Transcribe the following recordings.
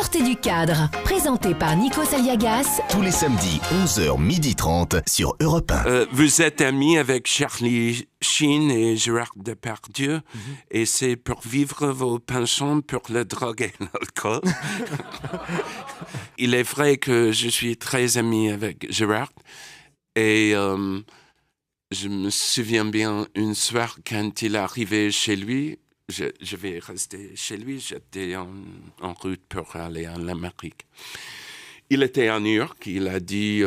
Sortez du cadre, présenté par Nikos Aliagas. Tous les samedis, 11h30 sur Europe 1. Vous êtes ami avec Charlie Sheen et Gérard Depardieu, et c'est pour vivre vos penchants pour la drogue et l'alcool. Il est vrai que je suis très ami avec Gérard, et je me souviens bien une soir quand il est arrivé chez lui. Je vais rester chez lui, j'étais en route pour aller en Amérique. Il était à New York, il a dit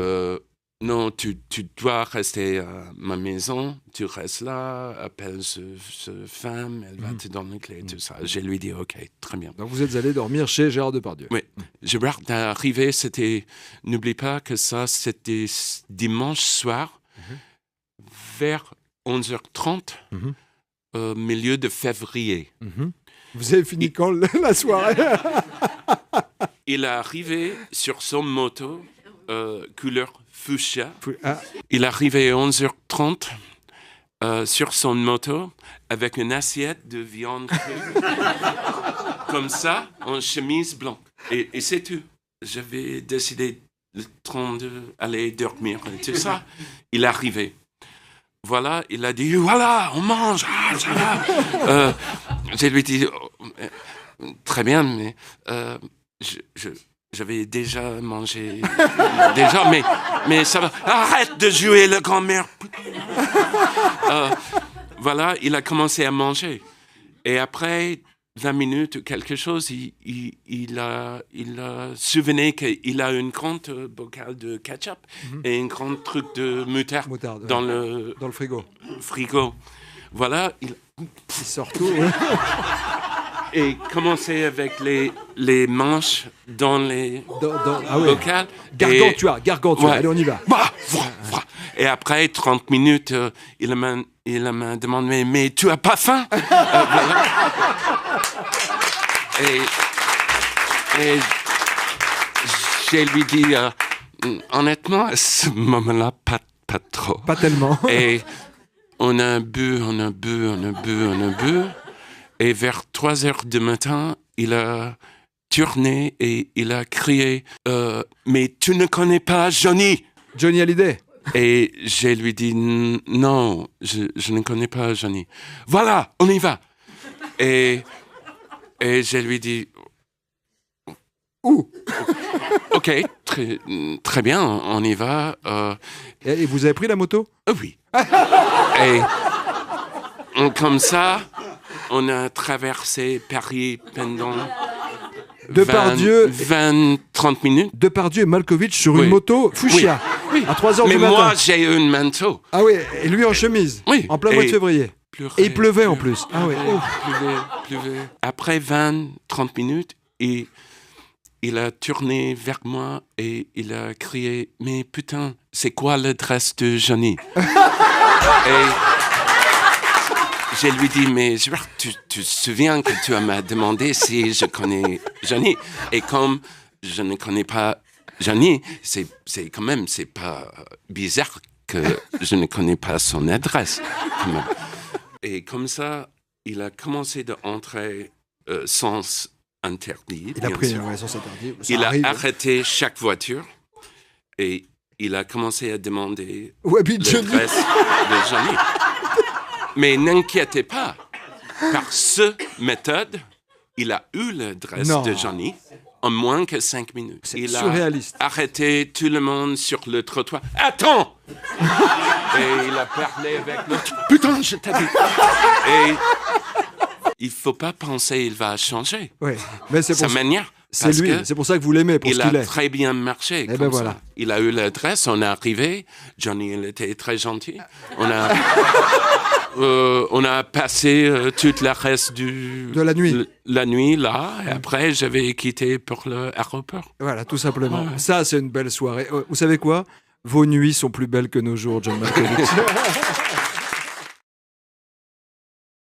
non, tu dois rester à ma maison, tu restes là, appelle ce femme, elle va te donner les clés, tout ça. Je lui dis ok, très bien. Donc vous êtes allé dormir chez Gérard Depardieu. Oui, Gérard est arrivé, n'oublie pas que ça, c'était dimanche soir, vers 11h30. Milieu de février. Vous avez fini quand la soirée? Il est arrivé sur son moto, couleur fuchsia. Il est arrivé à 11h30 sur son moto avec une assiette de viande crue, comme ça, en chemise blanche. Et c'est tout. J'avais décidé le temps d'aller dormir et tout ça. Il est arrivé. Voilà, il a dit, voilà, on mange, ça va. Je lui ai dit, très bien, mais j'avais déjà mangé, mais ça va, arrête de jouer le grand-mère. Voilà, il a commencé à manger. Et après 20 minutes ou quelque chose, il a souvenu qu'il a une grande bocal de ketchup et un grand truc de moutarde dans le frigo. Voilà, il sort tout. Ouais. Et commençait avec les manches dans les bocals. Gargantua. Ouais. Allez, on y va. Et après 30 minutes, il m'a demandé, mais tu as pas faim? Voilà. Et je lui dis, honnêtement, à ce moment-là, pas trop. Pas tellement. Et on a bu. Et vers 3h du matin, il a tourné et il a crié, mais tu ne connais pas Johnny Hallyday. Et je lui dis, non, je ne connais pas Johnny. Voilà, on y va. Et je lui dis, ok, très bien, on y va. Et vous avez pris la moto? Oui. Et comme ça, on a traversé Paris pendant 20-30 minutes. Depardieu et Malkovich sur une moto fuchsia. Oui. À 3h du matin. Mais moi, j'ai une manteau. Ah oui, et lui en chemise. Oui. En plein mois de février. Et il pleuvait en plus. Ah oui. Pleuvait. Après 20-30 minutes, il a tourné vers moi et il a crié, mais putain, c'est quoi l'adresse de Johnny? Et je lui dis, mais Gérard, tu te souviens que tu m'as demandé si je connais Johnny? Et comme je ne connais pas Johnny, c'est pas bizarre que je ne connais pas son adresse. Et comme ça, il a commencé d'entrer sens interdit. Il a pris un sens interdit. Il a arrêté chaque voiture et il a commencé à demander l'adresse de Johnny. Mais n'inquiétez pas, par cette méthode, il a eu l'adresse de Johnny en moins que 5 minutes. C'est surréaliste. A arrêté tout le monde sur le trottoir. Attends! Et il a parlé avec l'autre. Putain, je t'avais... Et il ne faut pas penser qu'il va changer. Oui, mais c'est sa manière. C'est lui, c'est pour ça que vous l'aimez, pour ce qu'il est. Il a très bien marché. Comme voilà. Ça. Il a eu l'adresse, on est arrivé. Johnny, il était très gentil. On a passé toute la reste de la nuit. La nuit, là. Et après, j'avais quitté pour l'aéroport. Voilà, tout simplement. Ouais. Ça, c'est une belle soirée. Vous savez quoi? Vos nuits sont plus belles que nos jours, John Malkovich.